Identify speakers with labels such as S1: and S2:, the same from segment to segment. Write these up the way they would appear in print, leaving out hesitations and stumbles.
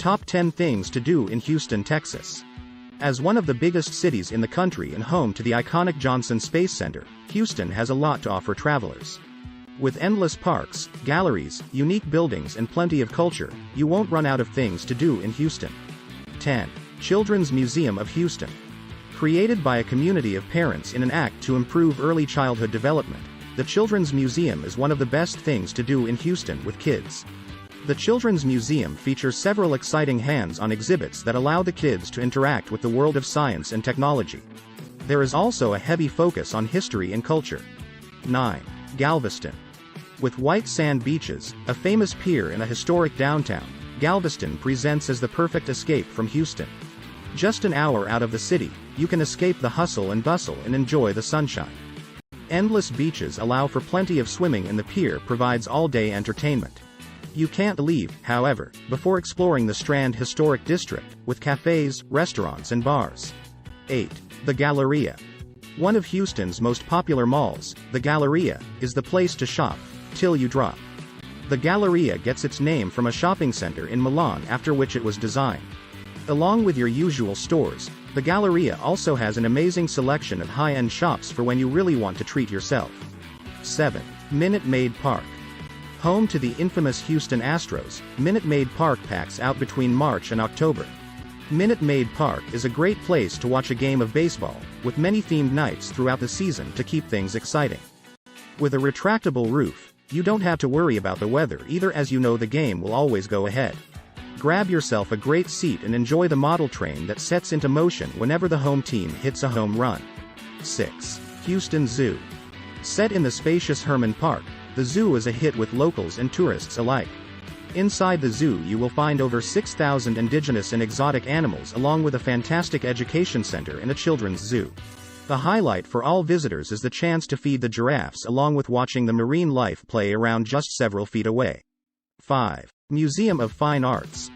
S1: Top 10 Things to Do in Houston, Texas. As one of the biggest cities in the country and home to the iconic Johnson Space Center, Houston has a lot to offer travelers. With endless parks, galleries, unique buildings and plenty of culture, you won't run out of things to do in Houston. 10. Children's Museum of Houston. Created by a community of parents in an act to improve early childhood development, the Children's Museum is one of the best things to do in Houston with kids. The Children's Museum features several exciting hands-on exhibits that allow the kids to interact with the world of science and technology. There is also a heavy focus on history and culture. 9. Galveston. With white sand beaches, a famous pier and a historic downtown, Galveston presents as the perfect escape from Houston. Just an hour out of the city, you can escape the hustle and bustle and enjoy the sunshine. Endless beaches allow for plenty of swimming and the pier provides all-day entertainment. You can't leave, however, before exploring the Strand Historic District, with cafes, restaurants and bars. 8. The Galleria. One of Houston's most popular malls, the Galleria, is the place to shop, till you drop. The Galleria gets its name from a shopping center in Milan after which it was designed. Along with your usual stores, the Galleria also has an amazing selection of high-end shops for when you really want to treat yourself. 7. Minute Maid Park. Home to the infamous Houston Astros, Minute Maid Park packs out between March and October. Minute Maid Park is a great place to watch a game of baseball, with many themed nights throughout the season to keep things exciting. With a retractable roof, you don't have to worry about the weather either, as you know the game will always go ahead. Grab yourself a great seat and enjoy the model train that sets into motion whenever the home team hits a home run. 6. Houston Zoo. Set in the spacious Herman Park, the zoo is a hit with locals and tourists alike. Inside the zoo you will find over 6,000 indigenous and exotic animals along with a fantastic education center and a children's zoo. The highlight for all visitors is the chance to feed the giraffes along with watching the marine life play around just several feet away. 5. Museum of Fine Arts.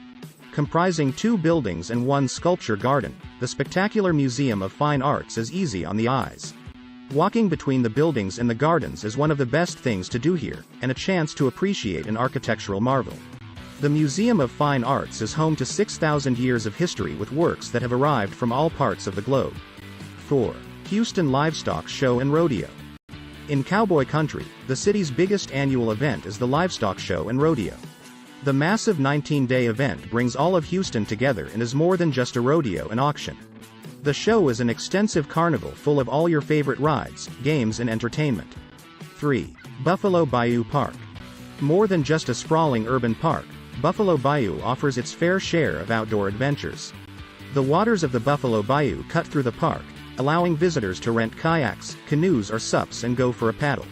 S1: Comprising 2 buildings and 1 sculpture garden, the spectacular Museum of Fine Arts is easy on the eyes. Walking between the buildings and the gardens is one of the best things to do here, and a chance to appreciate an architectural marvel. The Museum of Fine Arts is home to 6,000 years of history with works that have arrived from all parts of the globe. 4. Houston Livestock Show and Rodeo. In cowboy country, the city's biggest annual event is the Livestock Show and Rodeo. The massive 19-day event brings all of Houston together and is more than just a rodeo and auction. The show is an extensive carnival full of all your favorite rides, games and entertainment. 3. Buffalo Bayou Park. More than just a sprawling urban park, Buffalo Bayou offers its fair share of outdoor adventures. The waters of the Buffalo Bayou cut through the park, allowing visitors to rent kayaks, canoes or SUPs and go for a paddle.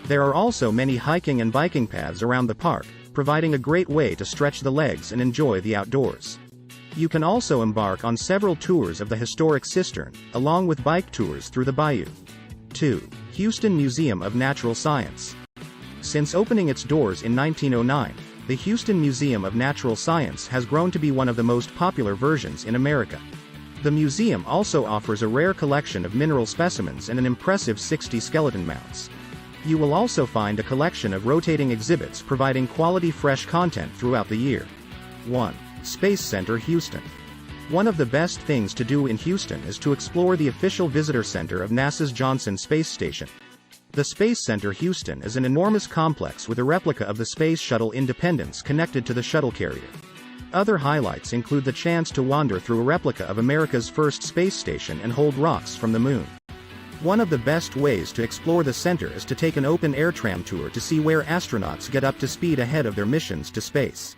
S1: There are also many hiking and biking paths around the park, providing a great way to stretch the legs and enjoy the outdoors. You can also embark on several tours of the historic cistern, along with bike tours through the bayou. 2. Houston Museum of Natural Science. Since opening its doors in 1909, the Houston Museum of Natural Science has grown to be one of the most popular versions in America. The museum also offers a rare collection of mineral specimens and an impressive 60 skeleton mounts. You will also find a collection of rotating exhibits providing quality fresh content throughout the year. 1. Space Center Houston. One of the best things to do in Houston is to explore the official visitor center of NASA's Johnson Space Station. The Space Center Houston is an enormous complex with a replica of the Space Shuttle Independence connected to the shuttle carrier. Other highlights include the chance to wander through a replica of America's first space station and hold rocks from the moon. One of the best ways to explore the center is to take an open-air tram tour to see where astronauts get up to speed ahead of their missions to space.